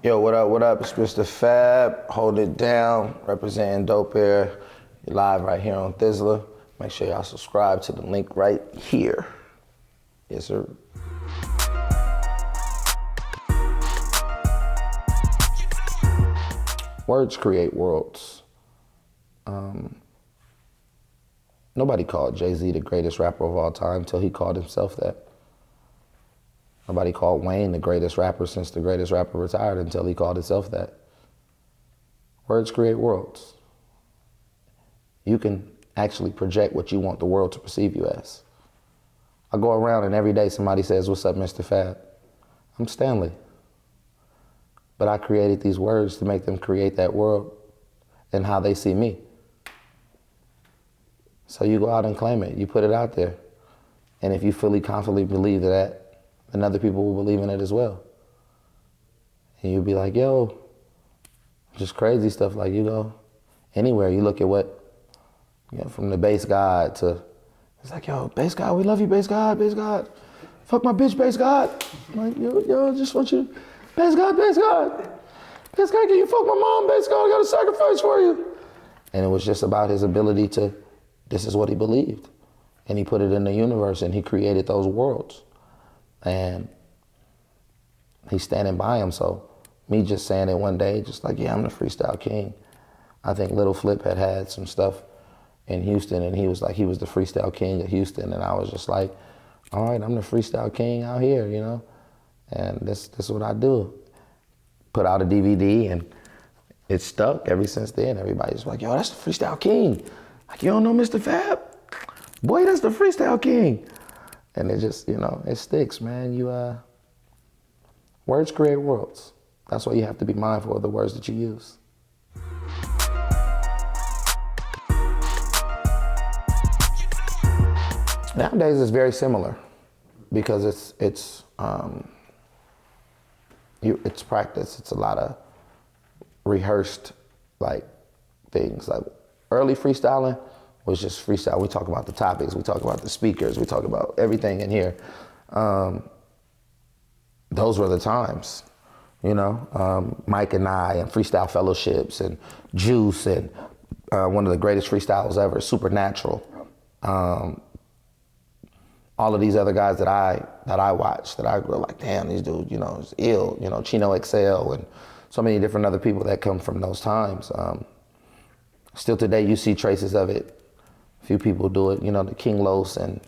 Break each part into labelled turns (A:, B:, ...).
A: Yo, what up, what up? It's Mistah F.A.B, hold it down, representing Dope Air. You're live right here on Thizzler. Make sure y'all subscribe to the link right here. Yes, sir. Words create worlds. Nobody called Jay-Z the greatest rapper of all time until he called himself that. Nobody called Wayne the greatest rapper since the greatest rapper retired until he called himself that. Words create worlds. You can actually project what you want the world to perceive you as. I go around and every day somebody says, "What's up, Mistah F.A.B?" I'm Stanley. But I created these words to make them create that world and how they see me. So you go out and claim it. You put it out there. And if you fully confidently believe that, then other people will believe in it as well. And you'll be like, yo, just crazy stuff. Like you go anywhere, you look at what, from the bass god to, it's like, yo, bass god, we love you, bass god, bass god. Fuck my bitch, bass god. I'm like, yo, just want you, bass god, bass god. Bass god, can you fuck my mom, bass god, I got a sacrifice for you. And it was just about his ability to, this is what he believed. And he put it in the universe and he created those worlds. And he's standing by him. So me just saying it one day, just like, yeah, I'm the freestyle king. I think Little Flip had some stuff in Houston and he was like, he was the freestyle king of Houston. And I was just like, all right, I'm the freestyle king out here, And this is what I do. Put out a DVD and it stuck ever since then. Everybody's like, yo, that's the freestyle king. Like, you don't know Mistah F.A.B? Boy, that's the freestyle king. And it just, it sticks, man. Words create worlds. That's why you have to be mindful of the words that you use. Nowadays, it's very similar because it's practice. It's a lot of rehearsed things. Like early freestyling was just freestyle. We talk about the topics, we talk about the speakers, we talk about everything in here. Those were the times, Mike and I and freestyle fellowships and Juice and one of the greatest freestyles ever, Supernatural. All of these other guys that I watched, that I grew like, damn, these dudes, is ill, Chino XL and so many different other people that come from those times. Still today, you see traces of it. A few people do it, the King Los and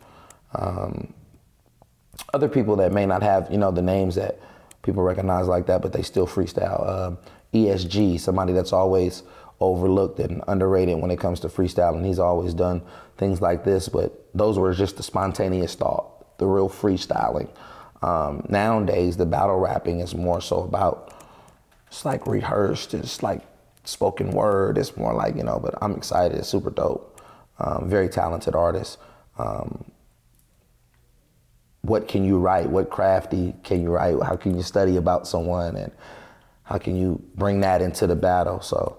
A: other people that may not have, the names that people recognize like that, but they still freestyle. ESG, somebody that's always overlooked and underrated when it comes to freestyling. He's always done things like this, but those were just the spontaneous thought, the real freestyling. Nowadays, the battle rapping is more so about, it's like rehearsed, it's like spoken word, it's more like, but I'm excited, it's super dope. Very talented artist. What can you write? What crafty can you write? How can you study about someone and how can you bring that into the battle? So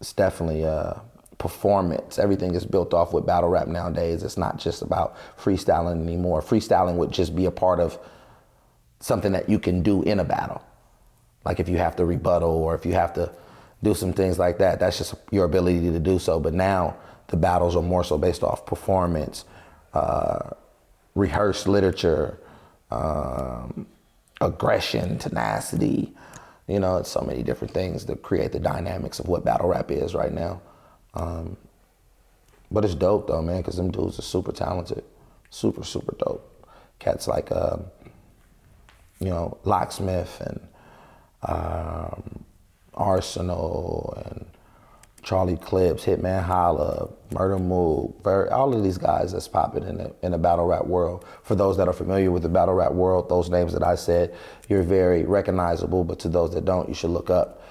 A: it's definitely a performance. Everything is built off with battle rap nowadays. It's not just about freestyling anymore. Freestyling would just be a part of something that you can do in a battle. Like if you have to rebuttal or if you have to do some things like that, that's just your ability to do so. But now the battles are more so based off performance, rehearsed literature, aggression, tenacity. It's so many different things that create the dynamics of what battle rap is right now. But it's dope though, man, because them dudes are super talented, super, super dope. Cats like, Locksmith and Arsenal and Charlie Clips, Hitman Holla, Murder Moog, all of these guys that's popping in the battle rap world. For those that are familiar with the battle rap world, those names that I said, you're very recognizable, but to those that don't, you should look up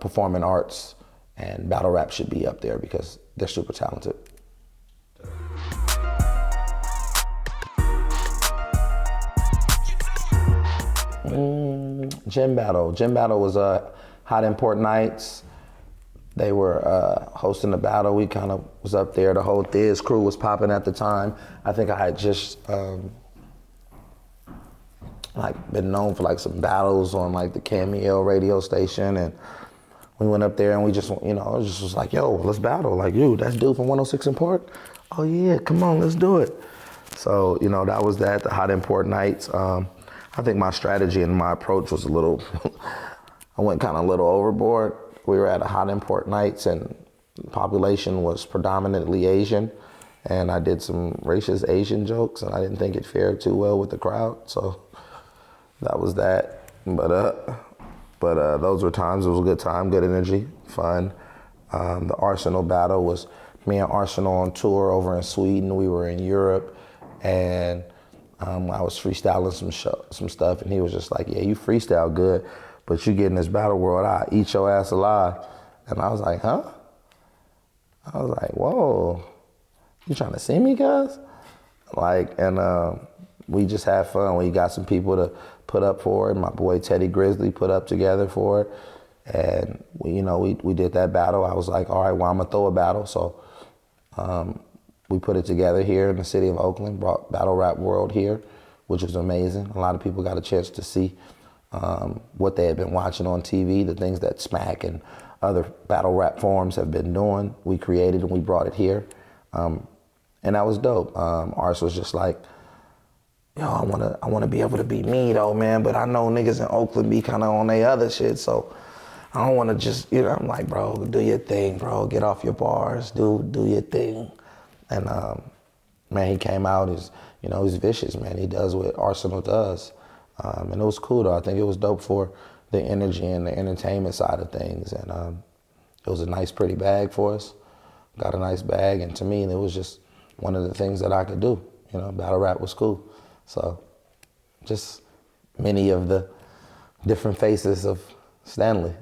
A: performing arts, and battle rap should be up there because they're super talented. Gym Battle. Gym Battle was Hot Import Nights. They were hosting the battle. We kind of was up there. The whole Thiz crew was popping at the time. I think I had just like been known for like some battles on like the Cameo radio station, and we went up there and we just, you know, it just was like, yo, let's battle. Like, dude, that's dude from 106 in Park. Oh yeah, come on, let's do it. So, you know, that was that, the Hot Import Nights. I think my strategy and my approach was a little, I went kind of a little overboard. We were at a Hot Import Nights and the population was predominantly Asian. And I did some racist Asian jokes and I didn't think it fared too well with the crowd. So that was that. But those were times. It was a good time, good energy, fun. The Arsenal battle was me and Arsenal on tour over in Sweden. We were in Europe, and I was freestyling some stuff, and he was just like, yeah, you freestyle good, but you get in this battle world, I eat your ass alive. And I was like, huh? I was like, whoa, you trying to see me, guys? Like, and we just had fun. We got some people to put up for it. My boy Teddy Grizzly put up together for it. And we did that battle. I was like, all right, well, I'm gonna throw a battle. So we put it together here in the city of Oakland, brought Battle Rap World here, which was amazing. A lot of people got a chance to see what they had been watching on TV, the things that Smack and other battle rap forums have been doing. We created and we brought it here. And that was dope. Ars was just like, yo, I wanna be able to be me though, man, but I know niggas in Oakland be kind of on their other shit, so I don't wanna just, I'm like, bro, do your thing, bro, get off your bars, do your thing. And man, he came out, he's vicious, man. He does what Arsenal does. And it was cool though. I think it was dope for the energy and the entertainment side of things. And it was a nice, pretty bag for us. Got a nice bag, and to me, it was just one of the things that I could do. Battle rap was cool. So just many of the different faces of Stanley.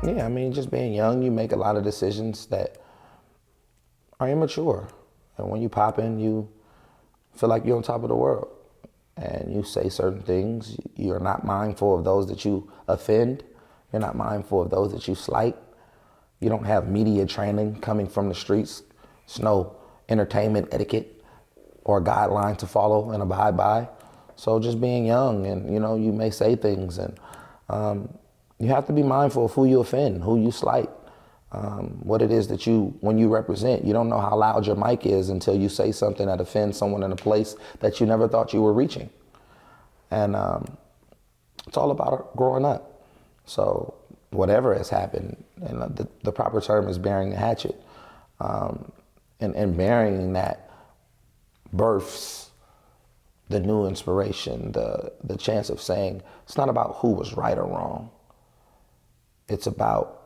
A: Yeah, I mean, just being young, you make a lot of decisions that are immature. And when you pop in, you feel like you're on top of the world. And you say certain things. You're not mindful of those that you offend. You're not mindful of those that you slight. You don't have media training coming from the streets. There's no entertainment etiquette or guideline to follow and abide by. So just being young and, you may say things and you have to be mindful of who you offend, who you slight, what it is that when you represent. You don't know how loud your mic is until you say something that offends someone in a place that you never thought you were reaching. And it's all about growing up. So whatever has happened, and the proper term is burying the hatchet. And burying that births the new inspiration, the chance of saying, it's not about who was right or wrong. It's about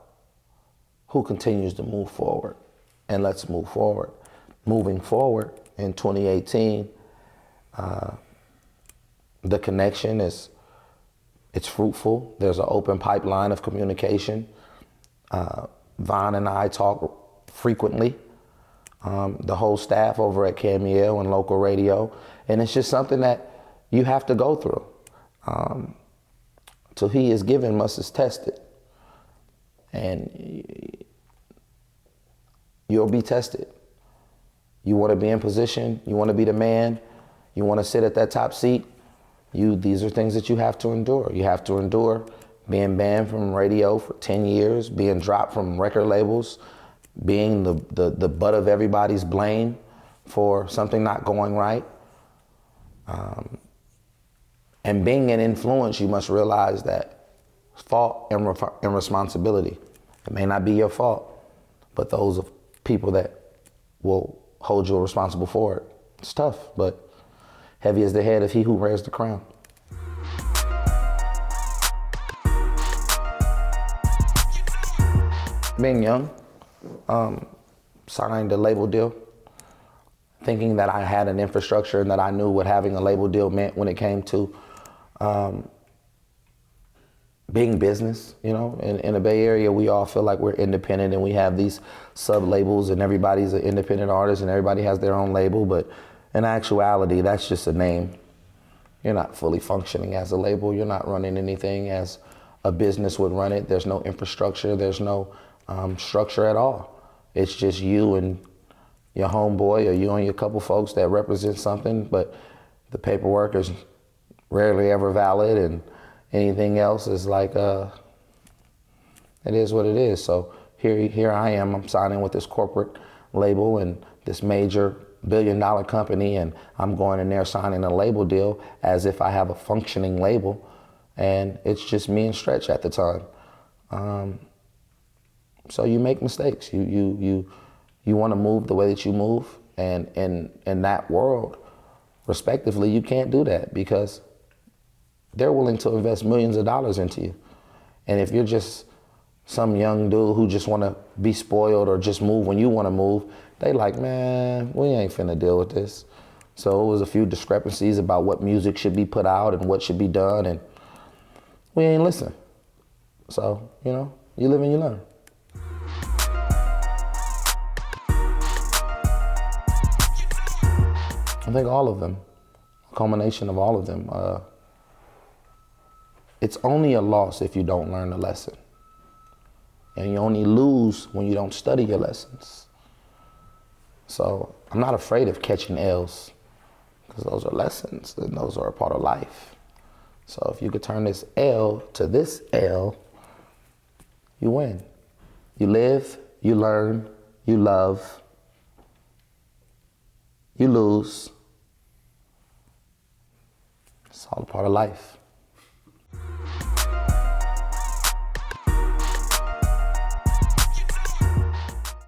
A: who continues to move forward. And let's move forward. Moving forward in 2018, the connection it's fruitful. There's an open pipeline of communication. Von and I talk frequently. The whole staff over at Cameo and local radio. And it's just something that you have to go through. Till he is given, must is tested. And you'll be tested. You want to be in position. You want to be the man. You want to sit at that top seat. These are things that you have to endure. You have to endure being banned from radio for 10 years, being dropped from record labels, being the butt of everybody's blame for something not going right. And being an influence, you must realize that fault and responsibility. It may not be your fault, but those of people that will hold you responsible for it. It's tough, but heavy is the head of he who wears the crown. Being young, signed a label deal, thinking that I had an infrastructure and that I knew what having a label deal meant when it came to being business. In the Bay Area, we all feel like we're independent and we have these sub-labels and everybody's an independent artist and everybody has their own label, but in actuality, that's just a name. You're not fully functioning as a label. You're not running anything as a business would run it. There's no infrastructure. There's no structure at all. It's just you and your homeboy or you and your couple folks that represent something, but the paperwork is rarely ever valid, and anything else is like, it is what it is. So here I am, I'm signing with this corporate label and this major billion-dollar company, and I'm going in there signing a label deal as if I have a functioning label, and it's just me and Stretch at the time. So you make mistakes. You want to move the way that you move, and in that world, respectively, you can't do that because they're willing to invest millions of dollars into you. And if you're just some young dude who just want to be spoiled or just move when you want to move, they like, man, we ain't finna deal with this. So it was a few discrepancies about what music should be put out and what should be done, and we ain't listen. So, you live and you learn. I think all of them, a culmination of all of them. It's only a loss if you don't learn the lesson. And you only lose when you don't study your lessons. So I'm not afraid of catching L's, because those are lessons and those are a part of life. So if you could turn this L to this L, you win. You live, you learn, you love, you lose. It's all a part of life.